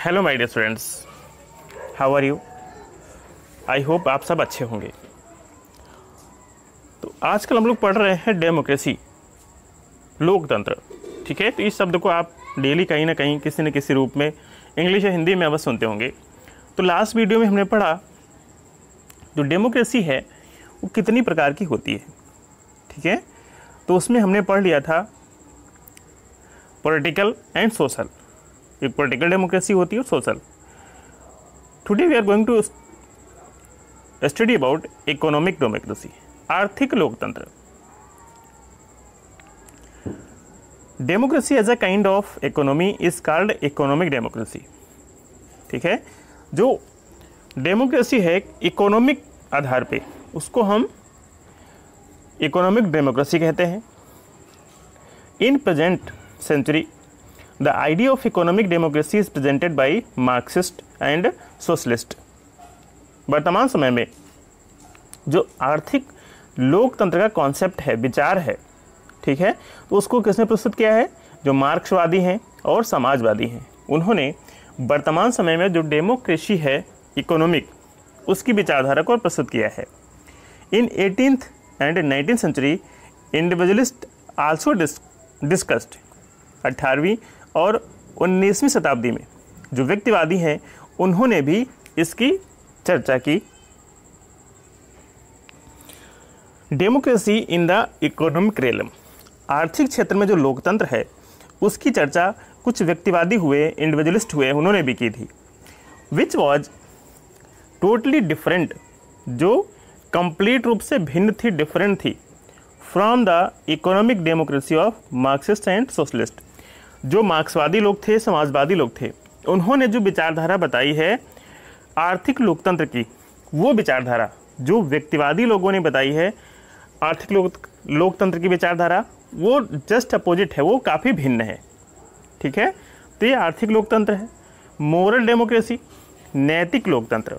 Hello my dear students, how are you. I hope आप सब अच्छे होंगे। तो आजकल हम लोग पढ़ रहे हैं डेमोक्रेसी, लोकतंत्र। ठीक है, तो इस शब्द को आप डेली कहीं ना कहीं किसी न किसी रूप में इंग्लिश या हिंदी में अवश्य सुनते होंगे। तो लास्ट वीडियो में हमने पढ़ा जो डेमोक्रेसी है वो कितनी प्रकार की होती है। ठीक है, तो उसमें हमने पढ़ लिया था पॉलिटिकल एंड सोशल। एक पॉलिटिकल डेमोक्रेसी होती है और social. Today we are going to study about economic democracy, आर्थिक लोकतंत्र। Democracy as a kind of economy is called economic democracy. ठीक है, जो डेमोक्रेसी है इकोनॉमिक आधार पे, उसको हम इकोनॉमिक डेमोक्रेसी कहते हैं। In present century The idea of economic democracy is presented by Marxist and Socialist। वर्तमान समय में जो आर्थिक लोकतंत्र का कॉन्सेप्ट है, विचार है, ठीक है, तो उसको किसने प्रस्तुत किया है? जो मार्क्सवादी हैं और समाजवादी हैं, उन्होंने वर्तमान समय में जो डेमोक्रेसी है इकोनॉमिक, उसकी विचारधारा को प्रस्तुत किया है। In 18th and 19th century individualist also discussed. 18वीं और 19वीं शताब्दी में जो व्यक्तिवादी हैं उन्होंने भी इसकी चर्चा की। डेमोक्रेसी इन द इकोनॉमिक रेलम, आर्थिक क्षेत्र में जो लोकतंत्र है उसकी चर्चा कुछ व्यक्तिवादी हुए, इंडिविजुअलिस्ट हुए, उन्होंने भी की थी। विच वॉज टोटली डिफरेंट, जो कंप्लीट रूप से भिन्न थी, डिफरेंट थी from the economic democracy of Marxist and socialist. जो मार्क्सवादी लोग थे, समाजवादी लोग थे, उन्होंने जो विचारधारा बताई है आर्थिक लोकतंत्र की, वो विचारधारा जो व्यक्तिवादी लोगों ने बताई है आर्थिक लोकतंत्र की विचारधारा, वो जस्ट अपोजिट है, वो काफ़ी भिन्न है। ठीक है, तो ये आर्थिक लोकतंत्र है। मोरल डेमोक्रेसी, नैतिक लोकतंत्र।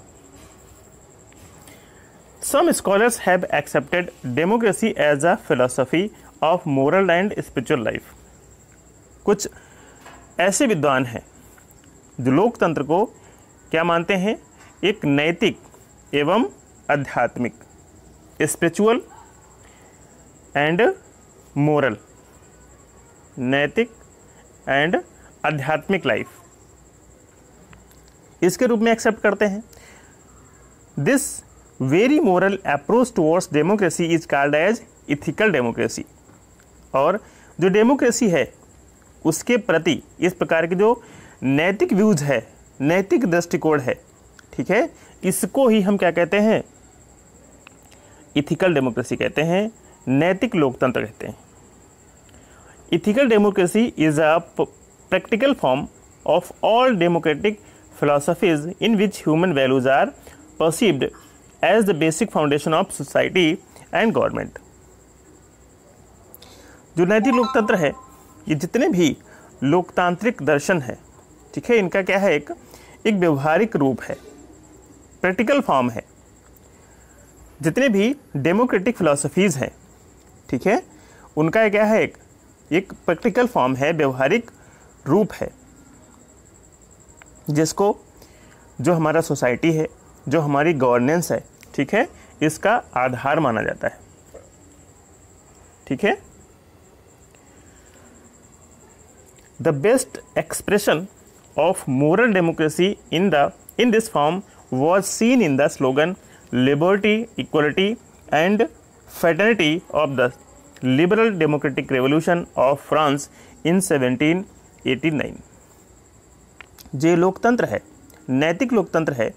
Some scholars have accepted democracy as a philosophy of moral and spiritual life. कुछ ऐसे विद्वान हैं जो लोकतंत्र को क्या मानते हैं? एक नैतिक एवं आध्यात्मिक, स्पिरिचुअल एंड मोरल, नैतिक एंड आध्यात्मिक लाइफ, इसके रूप में एक्सेप्ट करते हैं। This very moral approach towards democracy is called as ethical democracy. और जो डेमोक्रेसी है उसके प्रति इस प्रकार के जो नैतिक व्यूज है, नैतिक दृष्टिकोण है, ठीक है, इसको ही हम क्या कहते हैं? इथिकल डेमोक्रेसी कहते हैं, नैतिक लोकतंत्र कहते हैं। Ethical democracy is a practical form of all democratic philosophies in which human values are perceived as the basic foundation of society and government. जो नैतिक लोकतंत्र है, ये जितने भी लोकतांत्रिक दर्शन है, ठीक है, इनका क्या है? एक व्यवहारिक रूप है, प्रैक्टिकल फॉर्म है। जितने भी डेमोक्रेटिक फिलॉसफीज हैं, ठीक है, उनका क्या है? एक प्रैक्टिकल फॉर्म है, व्यवहारिक रूप है, जिसको जो हमारा सोसाइटी है, जो हमारी गवर्नेंस है, ठीक है, इसका आधार माना जाता है। ठीक है, The best expression of moral democracy in this form was seen in the slogan "Liberty, Equality, and Fraternity" of the Liberal Democratic Revolution of France in 1789। जो लोकतंत्र है, नैतिक लोकतंत्र है,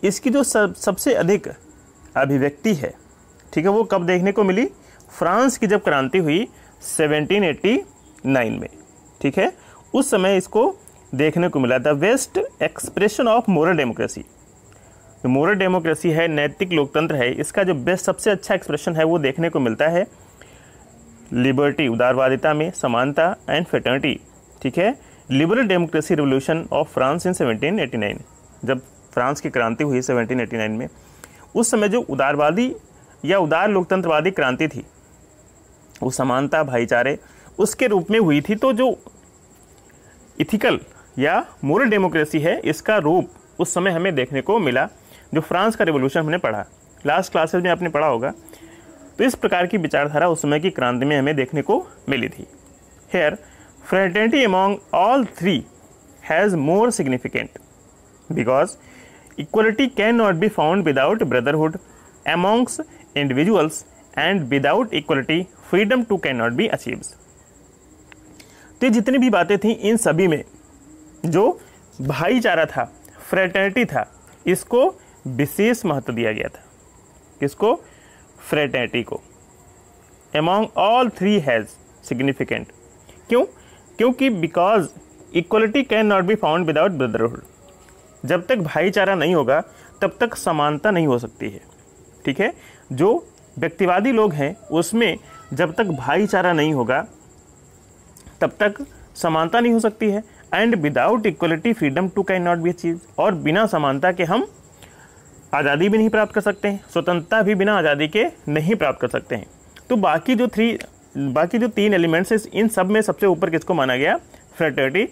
इसकी जो सबसे अधिक अभिव्यक्ति है, ठीक है, वो कब देखने को मिली? फ्रांस की जब क्रांति हुई 1789 में। ठीक है, उस समय इसको देखने को मिला। The best expression of moral democracy, जो मोरल डेमोक्रेसी है, नैतिक लोकतंत्र है, इसका जो बेस्ट, सबसे अच्छा एक्सप्रेशन है वो देखने को मिलता है लिबर्टी, उदारवादिता में, समानता एंड फ्रेटर्निटी। ठीक है, liberal democracy revolution of France in 1789। जब फ्रांस की क्रांति हुई 1789 में, उस समय जो उदारवादी या उदार लोकतंत्रवादी क्रांति थी, वो समानता, भाईचारे उसके रूप में हुई थी। तो जो इथिकल या मोरल डेमोक्रेसी है, इसका रूप उस समय हमें देखने को मिला जो फ्रांस का रिवॉल्यूशन हमने पढ़ा, लास्ट क्लासेस में आपने पढ़ा होगा। तो इस प्रकार की विचारधारा उस समय की क्रांति में हमें देखने को मिली थी। Here fraternity among all three has more significant because equality can not be found without brotherhood amongst individuals and without equality freedom too can not be achieved. तो जितनी भी बातें थी इन सभी में जो भाईचारा था, फ्रेटर्निटी था, इसको विशेष महत्व दिया गया था। किसको? फ्रेटर्निटी को। Among all three has significant, क्यों? क्योंकि because equality can not be found without brotherhood. जब तक भाईचारा नहीं होगा तब तक समानता नहीं हो सकती है। ठीक है, जो व्यक्तिवादी लोग हैं उसमें जब तक भाईचारा नहीं होगा तब तक समानता नहीं हो सकती है। And without equality freedom too can not be achieved, और बिना समानता के हम आज़ादी भी नहीं प्राप्त कर सकते हैं, स्वतंत्रता भी बिना आज़ादी के नहीं प्राप्त कर सकते हैं। तो बाकी जो तीन एलिमेंट्स हैं, इन सब में सबसे ऊपर किसको माना गया? फ्रेटर्निटी,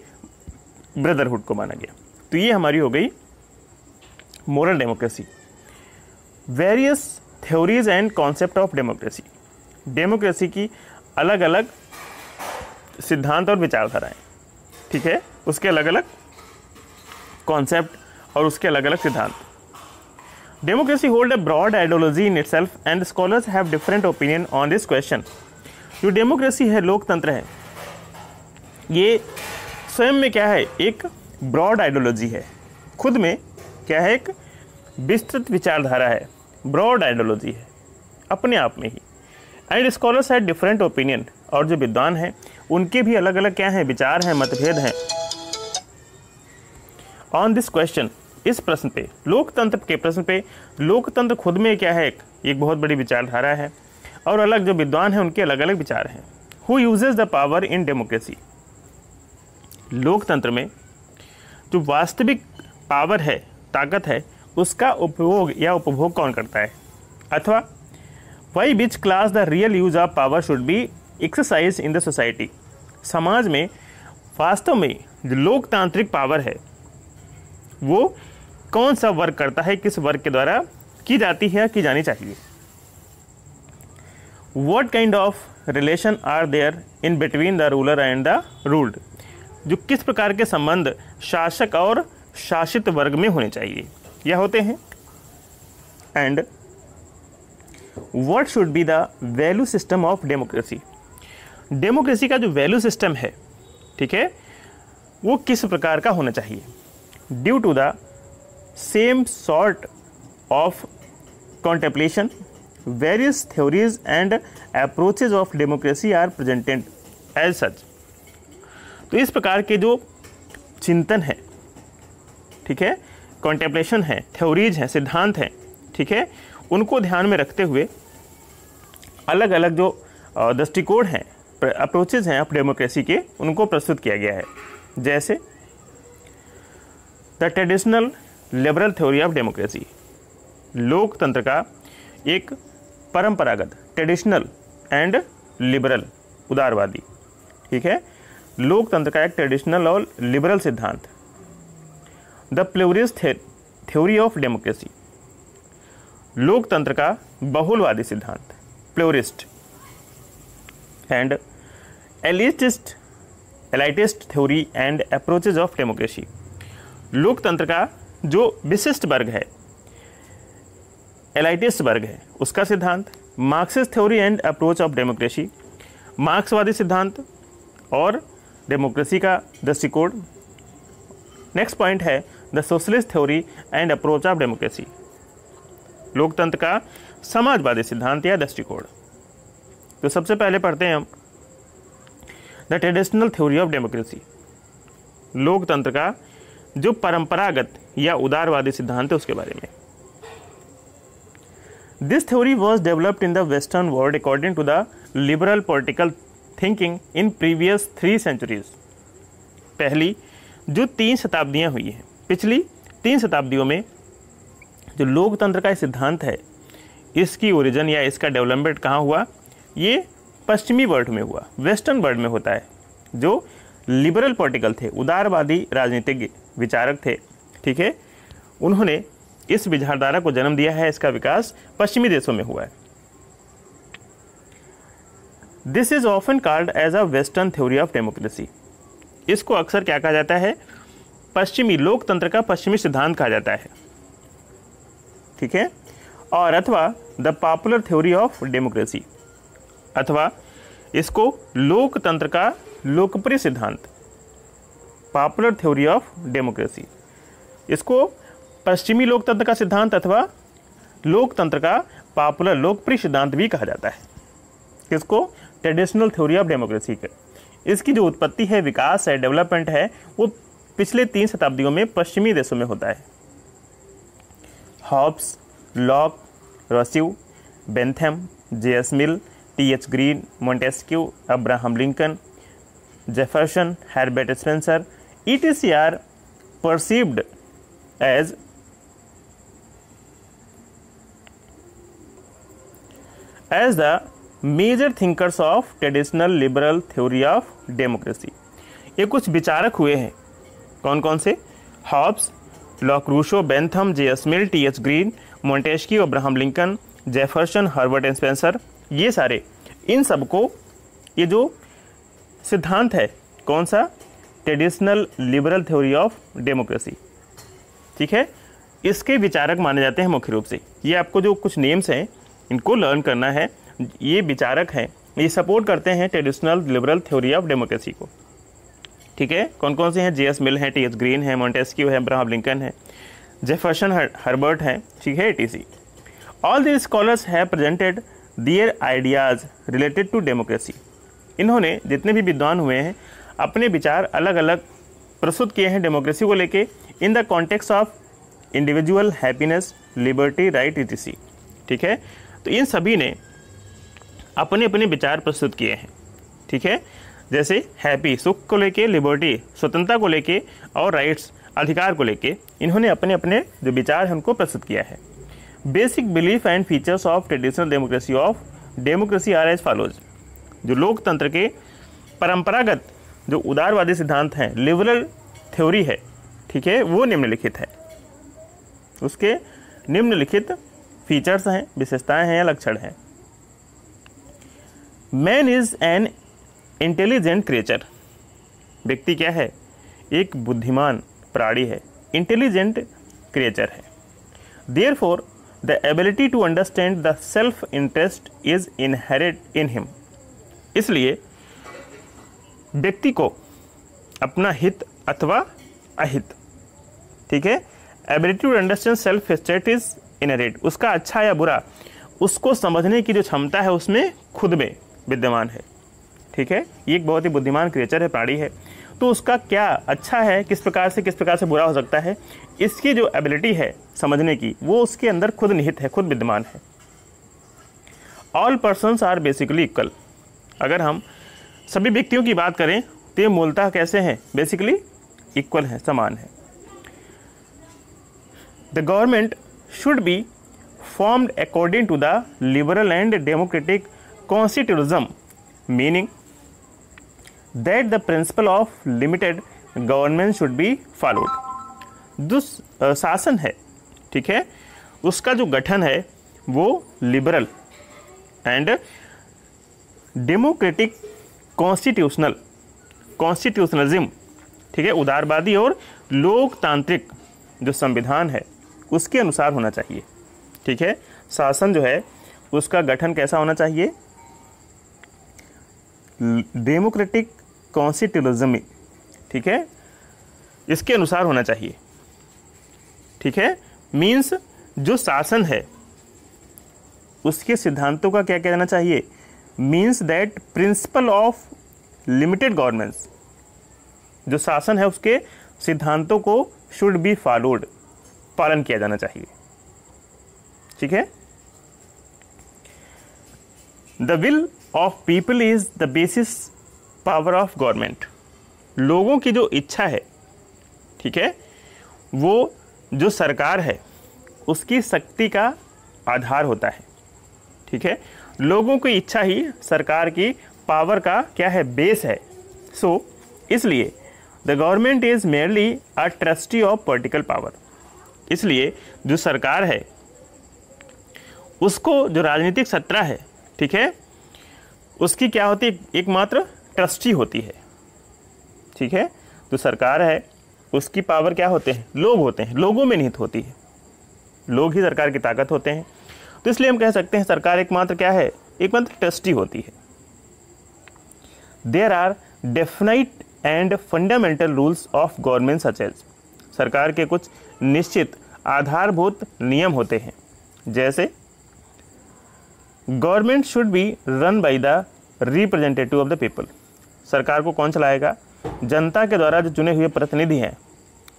ब्रदरहुड को माना गया। तो ये हमारी हो गई moral democracy. Various theories and concept of democracy, democracy की अलग अलग सिद्धांत और विचारधाराएं। ठीक है, उसके अलग अलग कॉन्सेप्ट और उसके अलग अलग सिद्धांत। Democracy hold a broad ideology in itself and scholars have different opinion on this question. जो डेमोक्रेसी है, लोकतंत्र है, ये स्वयं में क्या है? एक ब्रॉड आइडियोलॉजी है, खुद में क्या है? एक विस्तृत विचारधारा है, ब्रॉड आइडियोलॉजी है अपने आप में ही। And scholars have different opinion, और जो विद्वान हैं उनके भी अलग अलग क्या हैं? विचार हैं, मतभेद हैं ऑन दिस क्वेश्चन, इस प्रश्न पे, लोकतंत्र के प्रश्न पे। लोकतंत्र खुद में क्या है? एक बहुत बड़ी विचारधारा है, और अलग जो विद्वान हैं उनके अलग अलग विचार हैं। Who uses the power in democracy, लोकतंत्र में जो वास्तविक पावर है, ताकत है, उसका उपयोग या उपभोग कौन करता है? अथवा why which class the real use of power should be exercise in the society, समाज में वास्तव में जो लोकतांत्रिक पावर है वो कौन सा वर्ग करता है, किस वर्ग के द्वारा की जाती है, की जानी चाहिए। What kind of relation are there in between the ruler and the ruled, जो किस प्रकार के संबंध शासक और शासित वर्ग में होने चाहिए या होते हैं। And what should be the value system of democracy, democracy का जो वैल्यू सिस्टम है, ठीक है, वो किस प्रकार का होना चाहिए। Due to the same sort of contemplation various theories and approaches of democracy are presented as such, तो इस प्रकार के जो चिंतन है, ठीक है, कॉन्टेम्पलेशन है, थ्योरीज हैं, सिद्धांत हैं, ठीक है, उनको ध्यान में रखते हुए अलग अलग जो दृष्टिकोण हैं, अप्रोचेज हैं ऑफ डेमोक्रेसी के, उनको प्रस्तुत किया गया है। जैसे the traditional liberal theory of democracy, लोकतंत्र का एक परंपरागत, ट्रेडिशनल एंड लिबरल, उदारवादी, ठीक है, लोकतंत्र का एक ट्रेडिशनल और लिबरल सिद्धांत। The pluralist theory of democracy, लोकतंत्र का बहुलवादी सिद्धांत, pluralist. And elitist theory and approaches of democracy, लोकतंत्र का जो विशिष्ट वर्ग है, एलिटिस्ट वर्ग है, उसका सिद्धांत। Marxist theory and approach of democracy, मार्क्सवादी सिद्धांत और डेमोक्रेसी का दृष्टिकोण। नेक्स्ट पॉइंट है the socialist theory and approach of democracy, लोकतंत्र का समाजवादी सिद्धांत या दृष्टिकोण। तो सबसे पहले पढ़ते हैं हम the traditional theory of democracy, लोकतंत्र का जो परंपरागत या उदारवादी सिद्धांत है उसके बारे में। This theory was developed in the western world according to the liberal political thinking in previous 3 centuries, पहली जो 3 शताब्दियाँ हुई हैं, पिछली 3 शताब्दियों में जो लोकतंत्र का सिद्धांत है, इसकी ओरिजिन या इसका डेवलपमेंट कहाँ हुआ? ये पश्चिमी वर्ल्ड में हुआ, वेस्टर्न वर्ल्ड में होता है, जो लिबरल पॉलिटिकल थे, उदारवादी राजनीतिज्ञ विचारक थे, ठीक है, उन्होंने इस विचारधारा को जन्म दिया है। इसका विकास पश्चिमी देशों में हुआ है। This is often called as a western theory of democracy. इसको अक्सर क्या कहा जाता है? पश्चिमी लोकतंत्र का पश्चिमी सिद्धांत कहा जाता है, ठीक है, और अथवा the popular theory of democracy, अथवा इसको लोकतंत्र का लोकप्रिय सिद्धांत, पॉपुलर थ्योरी ऑफ डेमोक्रेसी। इसको पश्चिमी लोकतंत्र का सिद्धांत अथवा लोकतंत्र का पॉपुलर लोकप्रिय सिद्धांत भी कहा जाता है। किसको? ट्रेडिशनल थ्योरी ऑफ डेमोक्रेसी के। इसकी जो उत्पत्ति है, विकास है, डेवलपमेंट है, वो पिछले 3 शताब्दियों में पश्चिमी देशों में होता है। Hobbes, Locke, Rousseau, Bentham, J.S. Mill, T.H. Green, Montesquieu, Abraham Lincoln, Jefferson, Herbert Spencer, etc. are perceived as the major thinkers of traditional liberal theory of democracy। ये कुछ विचारक हुए हैं। कौन कौन से? Hobbes, Locke, Rousseau, Bentham, J.S. Mill, T.H. Green, Montesquieu, Abraham Lincoln, Jefferson, Herbert Spencer, ये सारे, इन सबको ये जो सिद्धांत है, कौन सा? Traditional liberal theory of democracy, ठीक है, इसके विचारक माने जाते हैं मुख्य रूप से। ये आपको जो कुछ नेम्स हैं इनको लर्न करना है। ये विचारक हैं, ये सपोर्ट करते हैं traditional liberal theory of democracy को, ठीक है। कौन कौन से हैं? J.S. मिल है, T.H. ग्रीन है, मोंटेस्क्यू है, अब्राहम लिंकन है, जेफरसन, हर्बर्ट है, ठीक है, etc. All these scholars have presented their ideas related to democracy. इन्होंने, जितने भी विद्वान हुए हैं, अपने विचार अलग अलग प्रस्तुत किए हैं डेमोक्रेसी को लेके, in the context of individual happiness, liberty, right, etc. ठीक है, तो इन सभी ने अपने अपने विचार प्रस्तुत किए हैं, ठीक है, जैसे हैप्पी, सुख को लेके, लिबर्टी, स्वतंत्रता को लेके, और राइट्स, अधिकार को लेके, इन्होंने अपने अपने जो विचार हैं उनको प्रस्तुत किया है। Basic belief and features of traditional democracy are as follows. जो लोकतंत्र के परंपरागत जो उदारवादी सिद्धांत हैं, लिबरल थ्योरी है, ठीक है, वो निम्नलिखित है। उसके निम्नलिखित फीचर्स हैं, विशेषताएं हैं या लक्षण हैं। Man is an intelligent creature. व्यक्ति क्या है? एक बुद्धिमान प्राणी है, इंटेलिजेंट क्रिएचर है। Therefore the ability to understand the self interest is inherit in him. इसलिए व्यक्ति को अपना हित अथवा अहित, ठीक है, ability to understand self interest is inherit, उसका अच्छा या बुरा उसको समझने की जो क्षमता है उसमें खुद में विद्यमान है, ठीक है। ये एक बहुत ही बुद्धिमान क्रिएचर है, प्राणी है, तो उसका क्या अच्छा है, किस प्रकार से बुरा हो सकता है, इसकी जो एबिलिटी है समझने की, वो उसके अंदर खुद निहित है, खुद विद्यमान है। All persons are basically equal. अगर हम सभी व्यक्तियों की बात करें तो ये मूलतः कैसे हैं? बेसिकली इक्वल है, समान है। The government should be formed according to the liberal and democratic constitutionalism, meaning that the principle of limited government should be followed. जो शासन है, ठीक है, उसका जो गठन है वो लिबरल एंड डेमोक्रेटिक कॉन्स्टिट्यूशनलिज्म, ठीक है, उदारवादी और लोकतांत्रिक जो संविधान है उसके अनुसार होना चाहिए, ठीक है। शासन जो है उसका गठन कैसा होना चाहिए? डेमोक्रेटिक कॉन्स्टिट्यूशनिज्म, ठीक है, इसके अनुसार होना चाहिए, ठीक है। मीन्स जो शासन है उसके सिद्धांतों का क्या कहना चाहिए? Means that principal of limited governments, जो शासन है उसके सिद्धांतों को शुड बी फॉलोड, पालन किया जाना चाहिए, ठीक है। The will of people is the basis power of government. लोगों की जो इच्छा है, ठीक है, वो जो सरकार है उसकी शक्ति का आधार होता है, ठीक है। लोगों की इच्छा ही सरकार की पावर का क्या है? बेस है। सो इसलिए the government is merely a trustee of political power. इसलिए जो सरकार है उसको जो राजनीतिक सत्ता है, ठीक है, उसकी क्या होती है, एकमात्र ट्रस्टी होती है। ठीक है, जो सरकार है उसकी पावर क्या होते हैं, लोग होते हैं, लोगों में निहित होती है, लोग ही सरकार की ताकत होते हैं। तो इसलिए हम कह सकते हैं सरकार एकमात्र क्या है, एकमात्र ट्रस्टी होती है। There are definite and fundamental rules of government such as, सरकार के कुछ निश्चित आधारभूत नियम होते हैं, जैसे government should be run by the representative of the people, सरकार को कौन चलाएगा, जनता के द्वारा जो चुने हुए प्रतिनिधि हैं,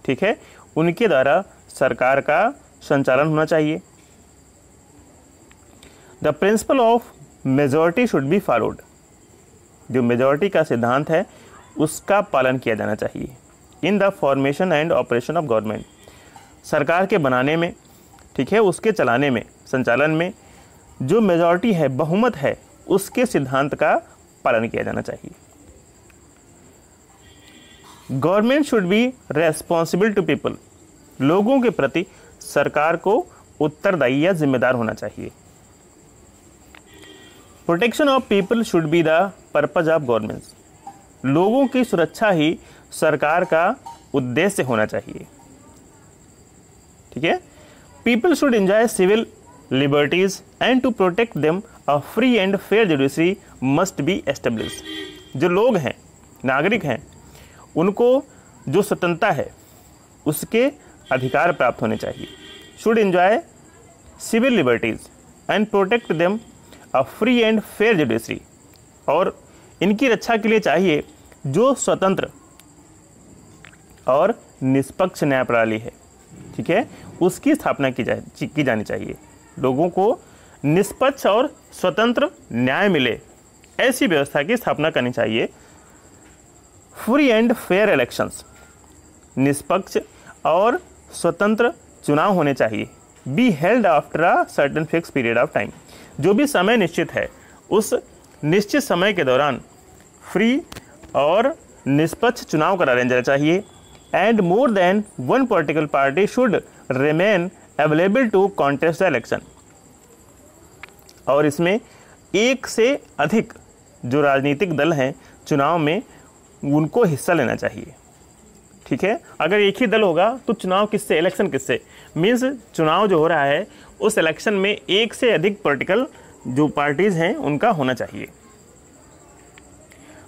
ठीक है, उनके द्वारा सरकार का संचालन होना चाहिए। The principle of majority should be followed, जो मेजॉरिटी का सिद्धांत है उसका पालन किया जाना चाहिए। In the formation and operation of government, सरकार के बनाने में, ठीक है, उसके चलाने में, संचालन में जो मेजॉरिटी है, बहुमत है, उसके सिद्धांत का पालन किया जाना चाहिए। Government should be responsible to people, लोगों के प्रति सरकार को उत्तरदायी या जिम्मेदार होना चाहिए। Protection of people should be the purpose of government, लोगों की सुरक्षा ही सरकार का उद्देश्य होना चाहिए। ठीक है, people should enjoy civil liberties and to protect them a free and fair judiciary must be established, जो लोग हैं, नागरिक हैं, उनको जो स्वतंत्रता है उसके अधिकार प्राप्त होने चाहिए। Should enjoy civil liberties and protect them a free and fair judiciary, और इनकी रक्षा के लिए चाहिए जो स्वतंत्र और निष्पक्ष न्याय प्रणाली है, ठीक है, उसकी स्थापना की जानी चाहिए। लोगों को निष्पक्ष और स्वतंत्र न्याय मिले, ऐसी व्यवस्था की स्थापना करनी चाहिए। फ्री एंड फेयर इलेक्शंस, निष्पक्ष और स्वतंत्र चुनाव होने चाहिए। Be held after a certain fix period of time, जो भी समय निश्चित है उस निश्चित समय के दौरान फ्री और निष्पक्ष चुनाव कराया जाना चाहिए। And more than one political party should remain available to contest the election, और इसमें एक से अधिक जो राजनीतिक दल हैं चुनाव में, उनको हिस्सा लेना चाहिए। ठीक है, अगर एक ही दल होगा तो चुनाव किससे, इलेक्शन किससे, मीन्स चुनाव जो हो रहा है उस इलेक्शन में एक से अधिक पॉलिटिकल जो पार्टीज हैं उनका होना चाहिए।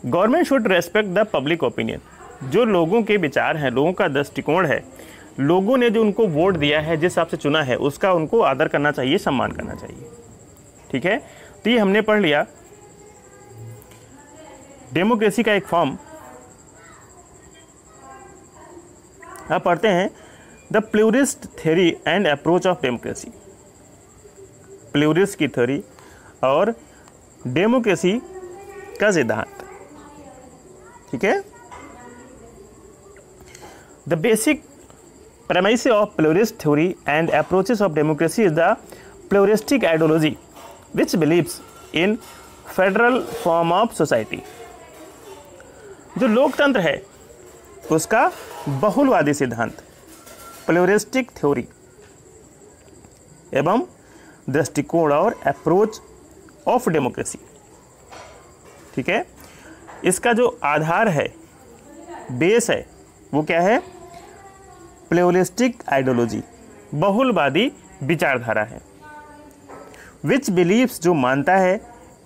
Government should respect the public opinion, जो लोगों के विचार हैं, लोगों का दृष्टिकोण है, लोगों ने जो उनको वोट दिया है, जिस हिसाब से चुना है, उसका उनको आदर करना चाहिए, सम्मान करना चाहिए। ठीक है, तो ये हमने पढ़ लिया डेमोक्रेसी का एक फॉर्म। अब पढ़ते हैं the pluralist theory and approach of democracy, pluralist की थ्योरी और डेमोक्रेसी का सिद्धांत। ठीक है, the basic premise of pluralist theory and approaches of democracy is the pluralistic ideology which believes in federal form of society। जो लोकतंत्र है उसका बहुलवादी सिद्धांत, प्लूरिस्टिक थ्योरी एवं दृष्टिकोण और अप्रोच ऑफ डेमोक्रेसी। ठीक है, इसका जो आधार है, बेस है, वो क्या है, प्लूरिस्टिक आइडियोलॉजी, बहुलवादी विचारधारा है। विच बिलीव्स, जो मानता है,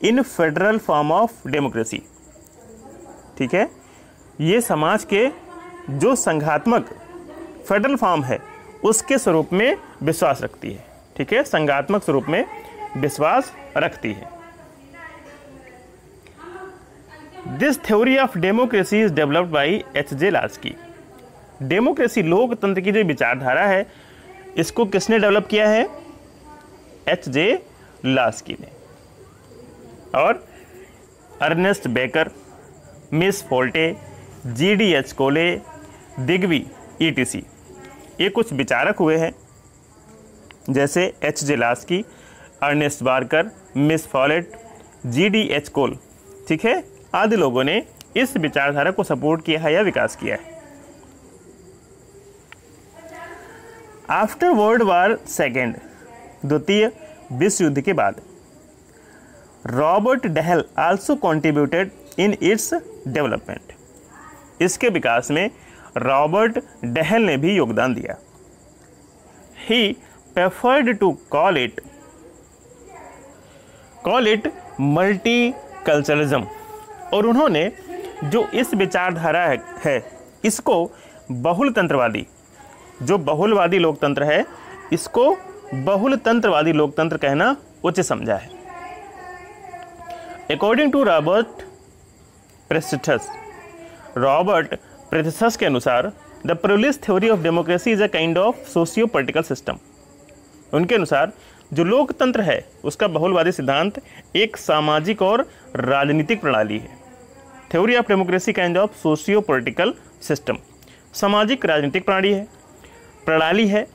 इन फेडरल फॉर्म ऑफ डेमोक्रेसी। ठीक है, ये समाज के जो संघात्मक फेडरल फॉर्म है उसके स्वरूप में विश्वास रखती है। ठीक है, संघात्मक स्वरूप में विश्वास रखती है। This theory of democracy is developed by H.J. Laski. Democracy, लोकतंत्र की जो विचारधारा है, इसको किसने डेवलप किया है, H.J. लास्की ने। और अर्नेस्ट बेकर, मिस फोल्टे, G.D.H. कोले, दिग्वी ETC, ये कुछ विचारक हुए हैं, जैसे H.J. Laski, Ernest Barker, Miss Follett, G.D.H. Cole, ठीक है, आदि लोगों ने इस विचारधारा को सपोर्ट किया है या विकास किया है? आफ्टर वर्ल्ड वॉर सेकेंड, द्वितीय विश्व युद्ध के बाद, Robert Dahl also contributed in its development. इसके विकास में रॉबर्ट डहेल ने भी योगदान दिया। He preferred to call it multiculturalism, और उन्होंने जो इस विचारधारा है इसको बहुलतंत्रवादी, जो बहुलवादी लोकतंत्र है इसको बहुलतंत्रवादी लोकतंत्र कहना उचित समझा है। अकॉर्डिंग टू रॉबर्ट प्रेथिसस के अनुसार the pluralist theory of democracy is a kind of socio political system. उनके अनुसार जो लोकतंत्र है उसका बहुलवादी सिद्धांत एक सामाजिक और राजनीतिक प्रणाली है। Theory of democracy kind of socio political system, सामाजिक राजनीतिक प्रणाली है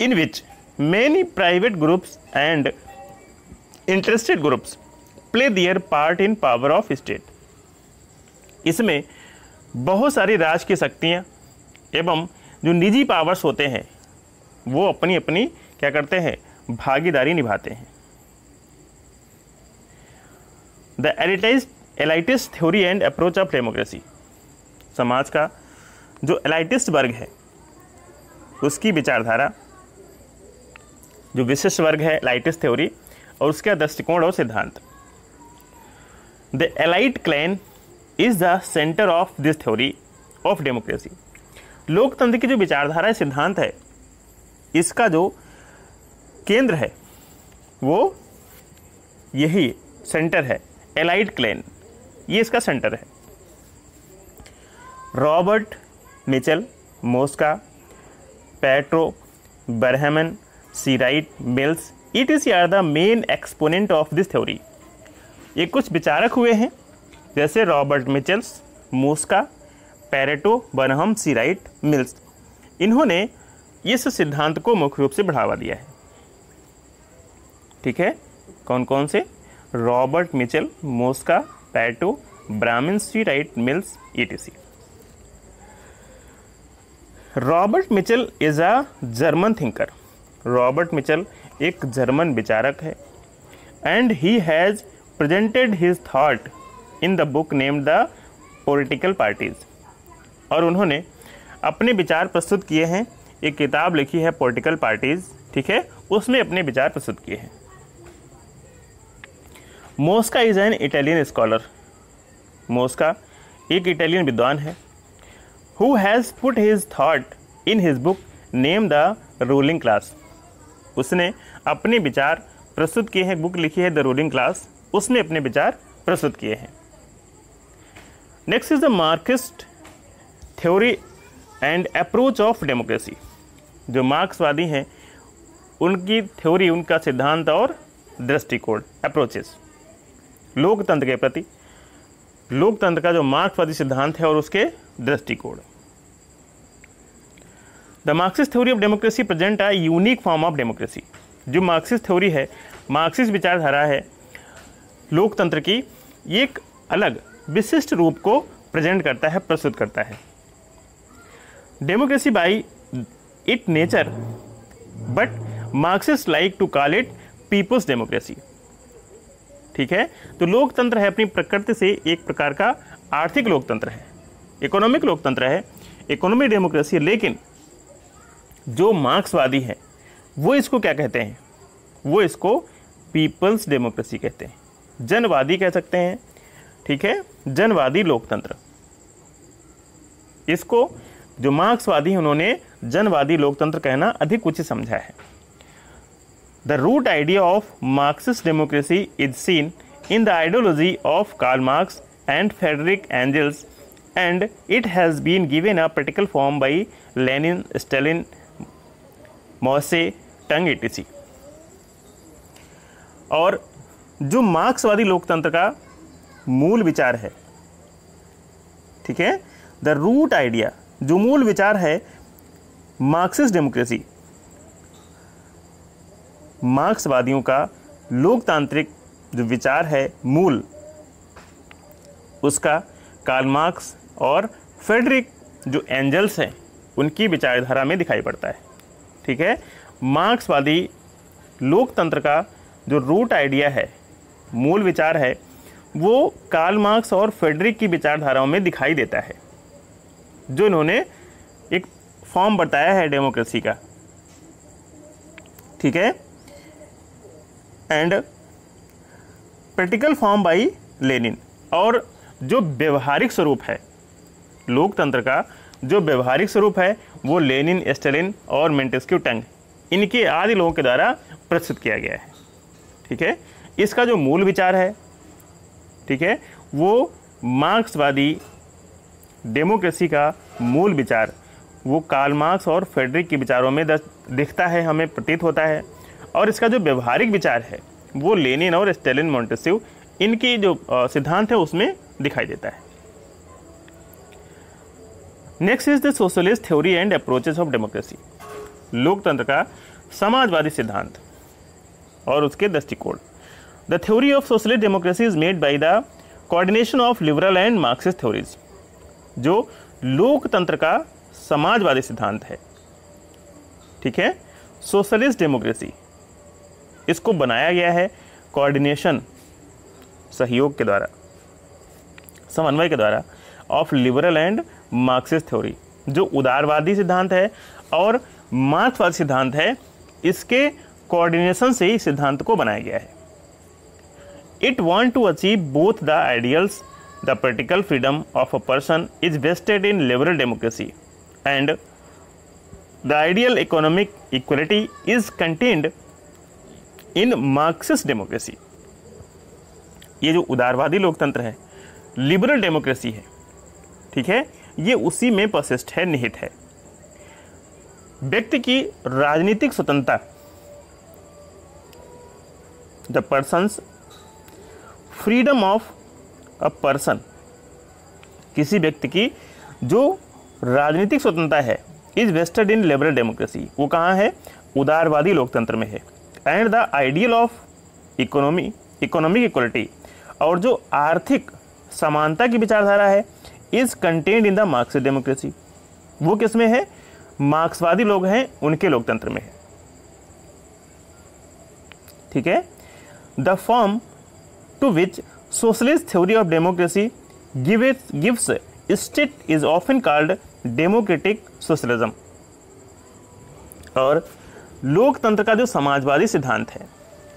in which many private groups and interested groups play their part in power of state. इसमें बहुत सारी राजकीय शक्तियाँ एवं जो निजी पावर्स होते हैं वो अपनी अपनी क्या करते हैं, भागीदारी निभाते हैं। The elitist theory and approach of democracy, समाज का जो एलाइटिस्ट वर्ग है उसकी विचारधारा, जो विशिष्ट वर्ग है एलाइटिस्ट थ्योरी और उसका दृष्टिकोण और सिद्धांत। The elite clan is the centre of this theory of democracy. लोकतंत्र की जो विचारधारा सिद्धांत है इसका जो केंद्र है वो यही सेंटर है, एलाइट क्लैन, ये इसका सेंटर है। रॉबर्ट मिचेल, मोस्का, पेट्रो, Burnham, C Wright, Mills, ETC are the main exponent of this theory. ये कुछ विचारक हुए हैं जैसे Robert मिचेल्स, Mosca, Pareto, Barham, सीराइट, mills. इन्होंने इस सिद्धांत को मुख्य रूप से बढ़ावा दिया है। ठीक है, कौन कौन से? Robert Michels, Mosca, Pareto, Burnham, C Wright, Mills, ETC। Robert Michels is a German thinker. Robert Michels एक जर्मन विचारक है and he has presented his thought in the book named the political parties. और उन्होंने अपने विचार प्रस्तुत किए हैं, एक किताब लिखी है पॉलिटिकल पार्टीज, ठीक है, उसमें अपने विचार प्रस्तुत किए हैं। Mosca is an Italian scholar. Mosca एक इटालियन विद्वान है। Who has put his thought in his book name the ruling class. उसने अपने विचार प्रस्तुत किए हैं, बुक लिखी है द रूलिंग क्लास, उसमें अपने विचार प्रस्तुत किए हैं। Next is the Marxist theory and approach of democracy. जो मार्क्सवादी हैं उनकी थ्योरी, उनका सिद्धांत और दृष्टिकोण, अप्रोचेस लोकतंत्र के प्रति, लोकतंत्र का जो मार्क्सवादी सिद्धांत है और उसके दृष्टिकोण। The Marxist theory of democracy present a unique form of democracy. जो मार्क्सिस्ट थ्योरी है, मार्क्सिस्ट विचारधारा है लोकतंत्र की, ये एक अलग विशिष्ट रूप को प्रेजेंट करता है, प्रस्तुत करता है। Democracy by it nature but Marxist like to call it people's democracy. ठीक है, तो लोकतंत्र है अपनी प्रकृति से एक प्रकार का आर्थिक लोकतंत्र है, इकोनॉमिक लोकतंत्र है, इकोनॉमिक डेमोक्रेसी है। लेकिन जो मार्क्सवादी है वो इसको क्या कहते हैं? वो इसको पीपल्स डेमोक्रेसी कहते हैं, जनवादी कह सकते हैं। ठीक है, जनवादी लोकतंत्र, इसको जो मार्क्सवादी हैं उन्होंने जनवादी लोकतंत्र कहना अधिक उचित समझा है। The root idea of Marxist democracy is seen in the ideology of Karl Marx and Friedrich Engels and it has been given a practical form by Lenin, Stalin, Mao Tse, tung, ETC। और जो मार्क्सवादी लोकतंत्र का मूल विचार है, ठीक है, द रूट आइडिया, जो मूल विचार है मार्क्सिस्ट डेमोक्रेसी, मार्क्सवादियों का लोकतांत्रिक जो विचार है मूल, उसका कार्ल मार्क्स और फ्रेडरिक जो एंजल्स हैं उनकी विचारधारा में दिखाई पड़ता है। ठीक है, मार्क्सवादी लोकतंत्र का जो रूट आइडिया है, मूल विचार है, वो कार्ल मार्क्स और फ्रेडरिक की विचारधाराओं में दिखाई देता है, जो इन्होंने एक फॉर्म बताया है डेमोक्रेसी का। ठीक है, and practical form by Lenin. और जो व्यवहारिक स्वरूप है लोकतंत्र का, जो व्यवहारिक स्वरूप है वो लेनिन, स्टालिन और मोंटेस्क्यू टंग, इनके आदि लोगों के द्वारा प्रस्तुत किया गया है। ठीक है, इसका जो मूल विचार है, ठीक है, वो मार्क्सवादी डेमोक्रेसी का मूल विचार वो कार्ल मार्क्स और फ्रेडरिक के विचारों में दिखता है, हमें प्रतीत होता है। और इसका जो व्यवहारिक विचार है वो लेनिन और स्टालिन, मोंटेस्क्यू, इनकी जो सिद्धांत है उसमें दिखाई देता है। Next is the socialist theory and approaches of democracy. लोकतंत्र का समाजवादी सिद्धांत और उसके दृष्टिकोण। The theory of socialist democracy is made by the coordination of liberal and Marxist theories. जो लोकतंत्र का समाजवादी सिद्धांत है, ठीक है, सोशलिस्ट डेमोक्रेसी, इसको बनाया गया है कोऑर्डिनेशन, सहयोग के द्वारा, समन्वय के द्वारा, of liberal and Marxist theory, जो उदारवादी सिद्धांत है और मार्क्सवादी सिद्धांत है, इसके कोऑर्डिनेशन से ही सिद्धांत को बनाया गया है। It want to achieve both the ideals, the political freedom of a person is vested in liberal democracy and the ideal economic equality is contained in Marxist democracy. ये जो उदारवादी लोकतंत्र है, लिबरल डेमोक्रेसी है, ठीक है, ये उसी में परसिस्ट है, निहित है। व्यक्ति की राजनीतिक स्वतंत्रता, the person's freedom of a person, किसी व्यक्ति की जो राजनीतिक स्वतंत्रता है, is vested in liberal democracy, वो कहाँ है, उदारवादी लोकतंत्र में है। And the ideal of economic equality, और जो आर्थिक समानता की विचारधारा है, is contained in the Marxist democracy, वो किसमें है, मार्क्सवादी लोग हैं उनके लोकतंत्र में है। ठीक है, the form to which socialist theory of democracy gives state is often called democratic socialism. और लोकतंत्र का जो समाजवादी सिद्धांत है,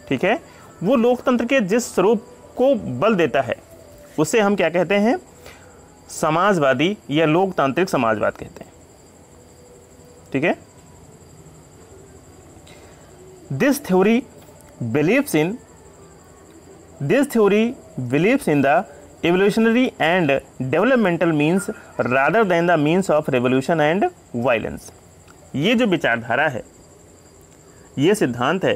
ठीक है, वो लोकतंत्र के जिस स्वरूप को बल देता है उसे हम क्या कहते हैं, समाजवादी या लोकतांत्रिक समाजवाद कहते हैं। ठीक है, this theory believes in the evolutionary and developmental means rather than the means of revolution and violence। ये जो विचारधारा है, ये सिद्धांत है,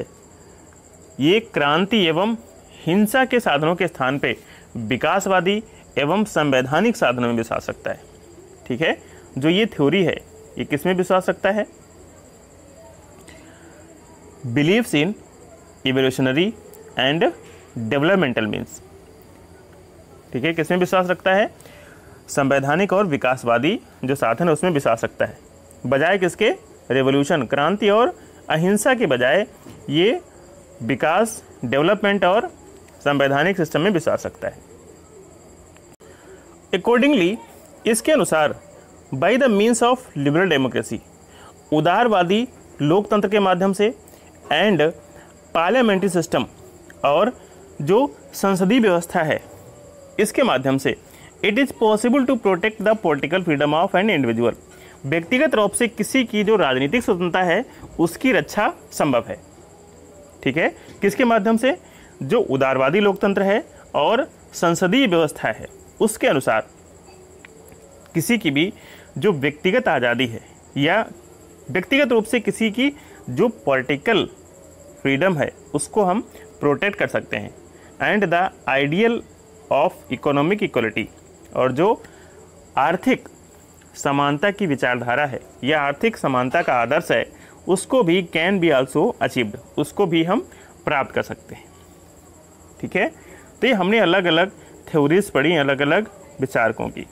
ये क्रांति एवं हिंसा के साधनों के स्थान पे विकासवादी एवं संवैधानिक साधनों में विश्वास रखता है। ठीक है, जो ये थ्योरी है, ये किस में विश्वास रखता है, believes in evolutionary and developmental means. ठीक है, किसमें विश्वास रखता है, संवैधानिक और विकासवादी जो साधन है उसमें विश्वास रखता है, बजाय किसके, रेवोल्यूशन, क्रांति और अहिंसा के बजाय ये विकास, डेवलपमेंट और संवैधानिक सिस्टम में विश्वास रखता है। अकॉर्डिंगली, इसके अनुसार by the means of liberal democracy, उदारवादी लोकतंत्र के माध्यम से, एंड पार्लियामेंट्री सिस्टम, और जो संसदीय व्यवस्था है इसके माध्यम से, it is possible to protect the political freedom of an individual, व्यक्तिगत रूप से किसी की जो राजनीतिक स्वतंत्रता है उसकी रक्षा संभव है। ठीक है, किसके माध्यम से, जो उदारवादी लोकतंत्र है और संसदीय व्यवस्था है उसके अनुसार किसी की भी जो व्यक्तिगत आज़ादी है या व्यक्तिगत रूप से किसी की जो पॉलिटिकल फ्रीडम है उसको हम प्रोटेक्ट कर सकते हैं। And the ideal of economic equality, और जो आर्थिक समानता की विचारधारा है या आर्थिक समानता का आदर्श है उसको भी कैन बी आल्सो अचीव्ड, उसको भी हम प्राप्त कर सकते हैं। ठीक है, तो ये हमने अलग अलग थ्योरीज पढ़ी, अलग अलग विचारकों की।